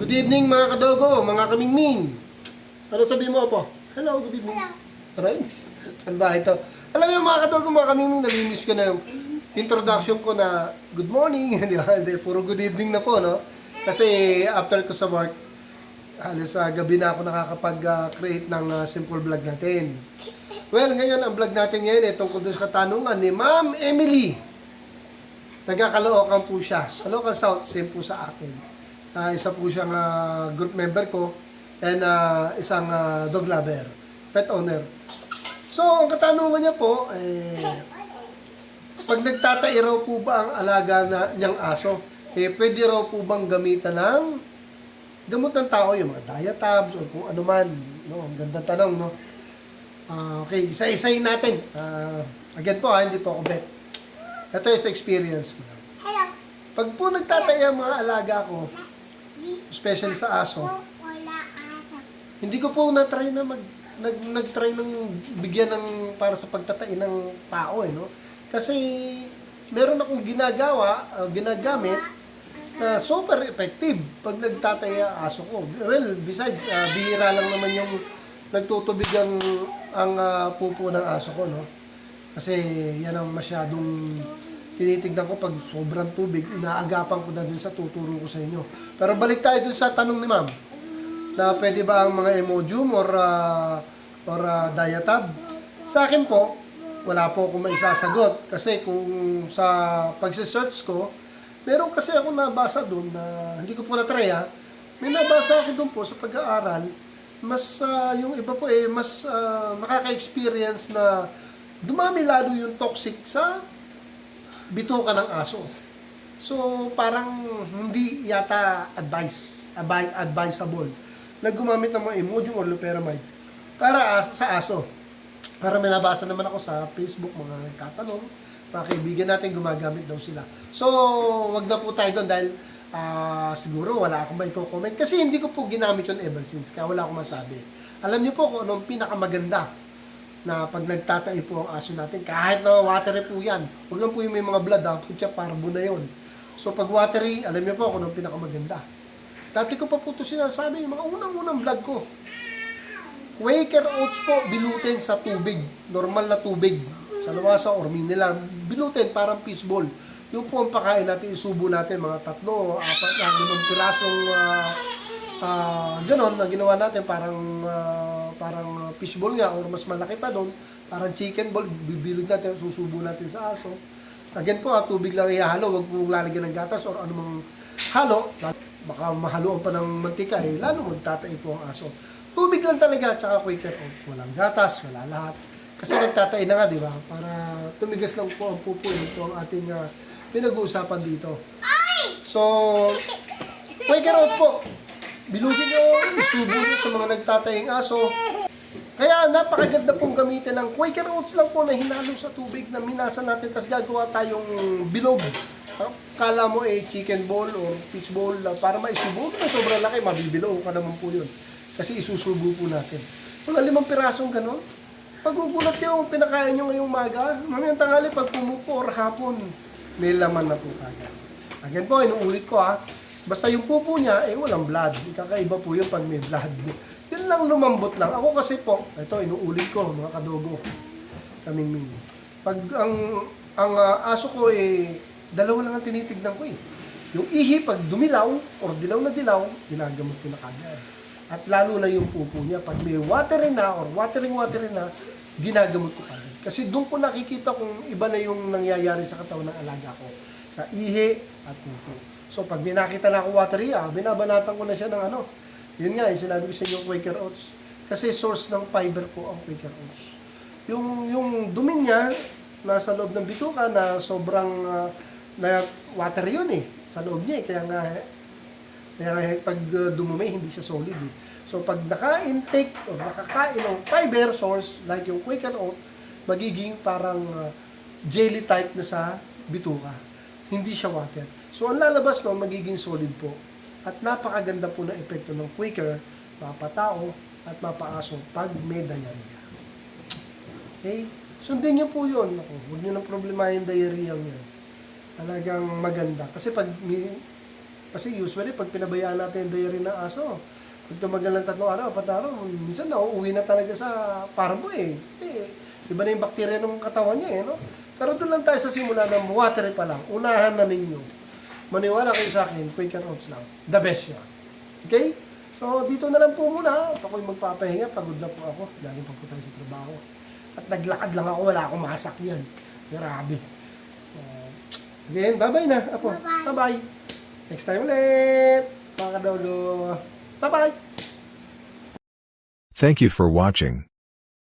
Good evening mga kadogo, mga kamingming. Ano sabihin mo po? Hello, good evening. Hello. Aray, saan ba ito? Alam mo mga kadogo, mga kamingming, nalimiss ko na yung introduction ko na good morning. Di ba? Hindi, puro good evening na po, no? Kasi after ko sa work, halos gabi na ako nakakapag-create ng simple vlog natin. Well, ngayon, ang vlog natin ngayon ay tungkol doon sa katanungan ni Ma'am Emily. Nagkakalookan po siya. Caloocan South, same po sa akin. Isa po siyang group member ko and isang dog lover, pet owner. So, ang katanungan niya po, pag nagtatai raw po ba ang alaga niyang aso, pwede raw po bang gamitan ng gamot ng tao, yung mga diatabs o kung ano man. No? Ang gandang tanong, no? Okay, isa-isayin natin. Again po, hindi po ako bet. Ito yung sa experience mo. Hello. Pag po nagtatay ang mga alaga ko, especially sa aso, Wala aso. hindi ko po na-try na nag-try ng bigyan ng para sa pagtatay ng tao no? Kasi meron akong ginagamit na super effective pag nagtatay ang aso ko. Well, besides, bihira lang naman yung nagtutubig ang pupo ng aso ko, no? Kasi yan ang masyadong tinitignan ko pag sobrang tubig, inaagapan ko na dun sa tuturo ko sa inyo. Pero balik tayo dun sa tanong ni ma'am, na pwede ba ang mga Imodium or diatab? Sa akin po, wala po akong maisasagot. Kasi kung sa pagsisearch ko, meron kasi ako nabasa dun na, hindi ko po na-try may nabasa ako dun po sa pag-aaral, mas yung iba po mas nakaka-experience na dumami lalo yung toxic sa bituka ng aso. So, parang hindi yata advisable na gumamit ng mga Imodium or loperamide para sa aso. Para may nabasa naman ako sa Facebook, mga nagtatanong, mga kaibigan natin gumagamit daw sila. So, wag na po tayo doon dahil siguro wala akong may comment kasi hindi ko po ginamit yun ever since, kaya wala akong masabi. Alam niyo po kung anong pinakamaganda na pag nagtatai po ang aso natin, kahit na watery po yan, huwag lang po yung may mga blood, kutya parbo na yun. So pag watery, alam niyo po kung anong pinakamaganda. Dati ko pa po ito sinasabi, yung mga unang-unang vlog ko. Quaker oats po, bilutin sa tubig, normal na tubig, sa lawasa or nila, bilutin parang fishball. Yung po ang pakain natin, isubo natin, mga 3, 4, 5 pirasong ganon na ginawa natin, parang fishball nga or mas malaki pa doon, parang chicken ball, bibilog natin, susubo natin sa aso. Again po, tubig lang ihalo, wag po lalagyan ng gatas or anumang halo, baka mahaluan pa ng mantika, lalo magtatay po ang aso. Tubig lang talaga, tsaka Quaker oats, walang gatas, wala lahat. Kasi nagtatay na nga, di ba? Para tumigas lang po ang pupo, ito ang ating pinag-uusapan dito. So, Quaker oats po, bilugin nyo, isubo nyo sa mga nagtatayang aso. Kaya napakaganda pong gamitin ng Quaker oats lang po na hinalo sa tubig na minasa natin, tapos gagawa tayong bilog. Kala mo chicken ball or fish ball para maisubo na sobrang laki, mabibilog ka naman po yun. Kasi isusubo po natin. Mga 5 pirasong gano'n. Pag-ugulat nyo, pinakain nyo ngayong umaga, mamayang tanghali, pag pumupo or hapon, may laman na po kagad. Again po, inuulit ko basta yung pupo niya, walang blood. Kakaiba po yun pag may blood. Yun lang, lumambot lang. Ako kasi po, ito, inuulit ko, mga kadogo, kaming pag ang aso ko, dalawa lang ang tinitignan ko Yung ihi, pag dumilaw, or dilaw na dilaw, ginagamot ko na kagad. At lalo na yung pupo niya, pag may watery na, or watering na, ginagamot ko kagad. Kasi doon ko nakikita kung iba na yung nangyayari sa katawan ng alaga ko. Sa ihi at pupo. So, pag may nakita na ako watery, binabanatan ko na siya ng Yun nga, sinabi ko sa inyo, Quaker oats. Kasi source ng fiber po ang Quaker oats. Yung dumi niya, nasa loob ng bituka na sobrang na watery yun sa loob niya Kaya pag dumumi, hindi siya solid So, pag naka-intake o nakakain ng fiber source, like yung Quaker oats, magiging parang jelly type na sa bituka. Hindi siya water. So, ang lalabas magiging solid po. At napakaganda po ng epekto ng Quaker, mapatao at mapaaso pag may diarrhea. Okay? Sundin niyo po yun. Huwag niyo nang problema yung diarrhea yan. Talagang maganda. Kasi pag Kasi usually, pag pinabayaan natin yung diary ng aso, pag tumagal ng 3 araw, 4 araw, minsan nauuwi na talaga sa parbo eh. Iba na yung bakterya ng katawan niya eh, no? Pero doon lang tayo sa simula ng watery pa lang. Unahan na ninyo. Maniwala kayo sa akin, Quaker Oats lang. The best yan. Okay? So, dito na lang po muna. Ako'y magpapahinga. Pagod na po ako. Galing pa po tayo sa trabaho. At naglakad lang ako. Wala akong masak yan. Grabe. Again, bye-bye na. Apo, bye-bye. Next time ulit. Mga kadawlo. Bye-bye. Thank you for watching.